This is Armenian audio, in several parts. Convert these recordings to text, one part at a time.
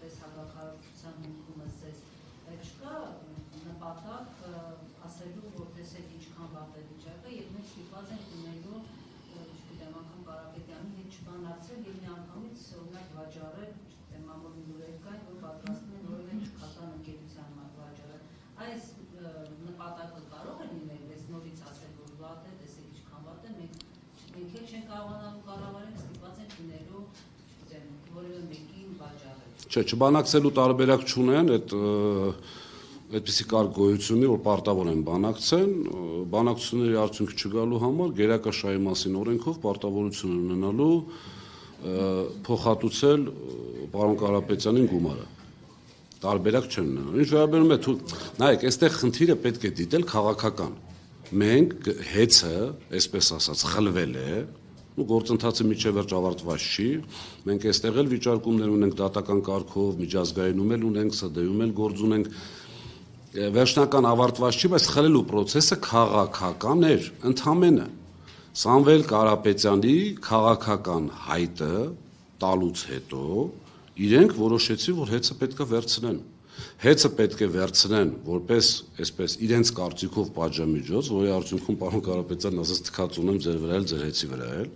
ընդհանրապես հակակարողության հիմքում ըստ չկա նպատակ ասելու, որ տեսեք ինչքան վատ է վիճակը եւ մենք ստիպված ենք ունենալու, չգիտեմ, անգամ Կարապետյանի հետ չբանակցել եւ միանգամից օրինակ վաճառել, չգիտեմ, ամեն լուրեր կային, որ պատրաստում են որևէ չքական ընկերության վաճառել։ Այս նպատակը կարող է լինել, ես նորից ասել, որ վատ է, տեսեք ինչքան վատ է, մենք էլ չենք կարողանալու կառավարել, ստիպված ենք լինելու, չգիտեմ, որևէ մեկին վաճառել։ Չէ, չբանակցելու տարբերակ չունեն, այդպիսի կարգ գոյություն ունի, որ պարտավոր են բանակցեն, բանակցությունների արդյունք չգալու համար գերակաշահի մասին օրենքով պարտավորություն ունենալու փոխհատուցել պարոն Կարապետյանին գումարը։ Տարբերակ չեն ունենալու։ Ինչ վերաբերում է, նայեք, այստեղ խնդիրը պետք է դիտել քաղաքական։ Մենք հեծը, այսպես ասած, խլվել է, գործընթացը միջև վերջ ավարտված չի, մենք այստեղ էլ վիճարկումներ ունենք դատական կարգով, միջազգայինում էլ ունենք, ՍԴ-ում էլ գործ ունենք, վերջնական ավարտված չի, բայց խլելու process-ը քաղաքական էր, ընդամենը Սամվել Կարապետյանի քաղաքական հայտը տալուց հետո իրենք որոշեցին, որ հեծը պետք է վերցնեն։ Հեծը պետք է վերցնեն որպես այսպես իրենց կարծիքով պատժամիջոց, որի արդյունքում պարոն Կարապետյանն ասաց թքած ունեմ ձեր վրա էլ, ձեր հեծի վրա էլ,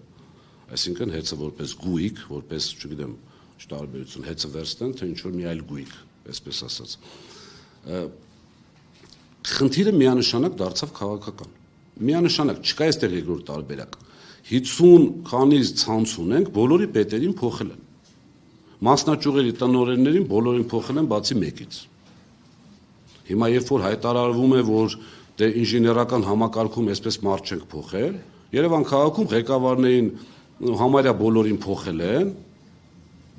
այսինքն հեծը որպես գույք, որպես, չգիտեմ, ինչ տարբերություն, հեծը վերցնեն, թե ինչ որ մի այլ գույք, այսպես ասած։ Խնդիրը միանշանակ դարձավ քաղաքական։ Միանշանակ չկա այստեղ երկրորդ տարբերակ։ 50 քանից ցանց ունենք, բոլորի պետերին փոխել են։ Մասնաճյուղերի տնօրեններին բոլորին փոխել են բացի մեկից։ Հիմա երբ որ հայտարարվում է, որ դե ինժեներական համակարգում այսպես մարդ չենք փոխել, Երևան քաղաքում ղեկավարներին համարյա բոլորին փոխել են,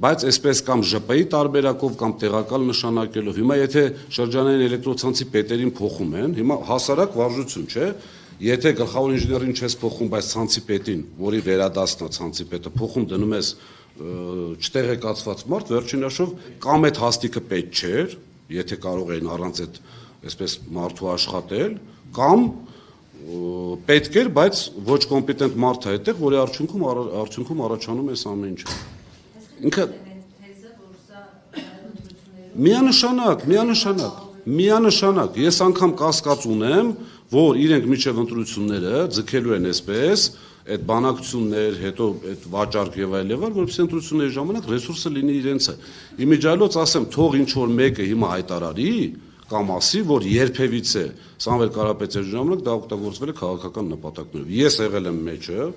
բայց այսպես կամ ԺՊ-ի տարբերակով կամ տեղակալ նշանակելով, հիմա եթե շրջանային էլեկտրոցանցի պետերին փոխում են, հիմա հասարակ վարժություն չէ, եթե գլխավոր ինժեներին չես փոխում, բայց ցանցի պետին, որի վերադասն է ցանցի պետը, փոխում դնում ես չտեղեկացված մարդ, վերջին հաշվով կամ այդ հաստիկը պետք չէր, եթե կարող էին առանց այդ այսպես մարդու աշխատել, կամ պետք էր, բայց ոչ կոմպետենտ մարդ է այդտեղ, որի արդյունքում առաջանում է այս ամեն ինչը։ Ինքը միանշանակ, ես անգամ կասկած ունեմ, որ իրենք միջև ընտրությունները ձգելու են այսպես, այդ բանակցություններ, հետո այդ վաճառք եւ այլ, որովհետեւ ընտրությունների ժամանակ ռեսուրսը լինի իրենցը։ Իմիջիալոց ասեմ, թող ինչ որ մեկը հիմա հայտարարի կամ ասի, որ երբևիցե Սամվել Կարապետյանի ժամանակ դա օգտագործվել է քաղաքական նպատակներով։ Ես եղել եմ մեջը,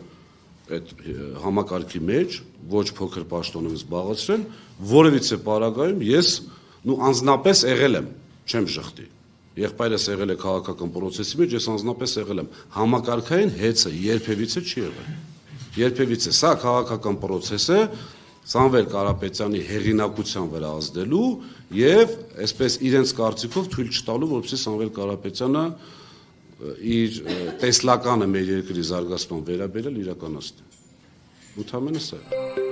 այդ համակարգի մեջ, ոչ փոքր պաշտոն եմ զբաղեցրել, որևիցե պարագայում ես անձնապես եղել եմ, չեմ շղթի։ Եղբայրս եղել է քաղաքական process-ի մեջ, ես անձնապես եղել եմ։ Համակարգային հեծը երբևիցե չի եղել։ Երբևիցե սա քաղաքական process է Սամվել Կարապետյանի հեղինակության վրա ազդելու եւ այսպես իրենց կարծիքով թույլ չտալու, որպեսզի Սամվել Կարապետյանը իր տեսլականը մեր երկրի զարգացման վերաբերել իրականացնի։ Ընդհանրապես սա